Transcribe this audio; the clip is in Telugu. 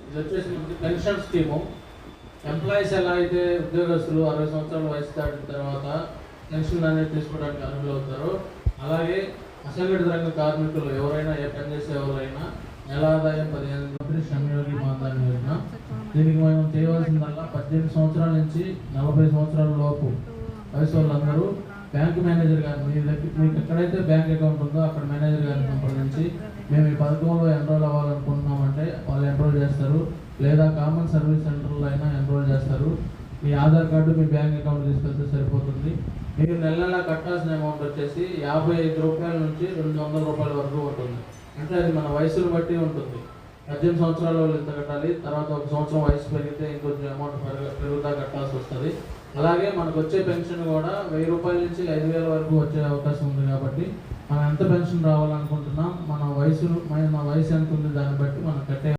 ఇది వచ్చేసి మనకి పెన్షన్ స్కీము. ఎంప్లాయీస్ ఎలా అయితే ఉద్యోగస్తులు 60 సంవత్సరాల వయసు దాటిన తర్వాత పెన్షన్ అనేది తీసుకోవడానికి అర్హులు అవుతారో, అలాగే అసంఘటిత రంగ కార్మికులు ఎవరైనా ఏ పని చేసే ఎవరైనా నెల ఆదాయం 15 శ్రమయోగి మాన్ధన్ యోజన. దీనికి మనం చేయవలసిందల్లా 18 సంవత్సరాల నుంచి 40 సంవత్సరాల లోపు వయసు వాళ్ళందరూ బ్యాంకు మేనేజర్ గారు మీకు ఎక్కడైతే బ్యాంక్ అకౌంట్ ఉందో అక్కడ మేనేజర్ గారిని సంప్రదించి మేము ఈ పథకంలో ఎన్రోల్ అవ్వాలనుకుంటున్నామంటే వాళ్ళు ఎన్రోల్ చేస్తారు, లేదా కామన్ సర్వీస్ సెంటర్లో అయినా ఎన్రోల్ చేస్తారు. మీ ఆధార్ కార్డు మీ బ్యాంక్ అకౌంట్ తీసుకెళ్తే సరిపోతుంది. మీరు నెల నెల కట్టాల్సిన అమౌంట్ వచ్చేసి 55 రూపాయల నుంచి 200 రూపాయల వరకు ఉంటుంది. అంటే అది మన వయసును బట్టి ఉంటుంది. 18 సంవత్సరాల వాళ్ళు ఎంత కట్టాలి, తర్వాత 1 సంవత్సరం వయసు పెరిగితే ఇంకొంచెం అమౌంట్ పెరుగుతా కట్టాల్సి వస్తుంది. అలాగే మనకు వచ్చే పెన్షన్ కూడా 1000 రూపాయల నుంచి 5000 వరకు వచ్చే అవకాశం ఉంది. కాబట్టి మనం ఎంత పెన్షన్ రావాలనుకుంటున్నాం, మన వయసు ఎంత ఉంది దాన్ని బట్టి మనం కట్టే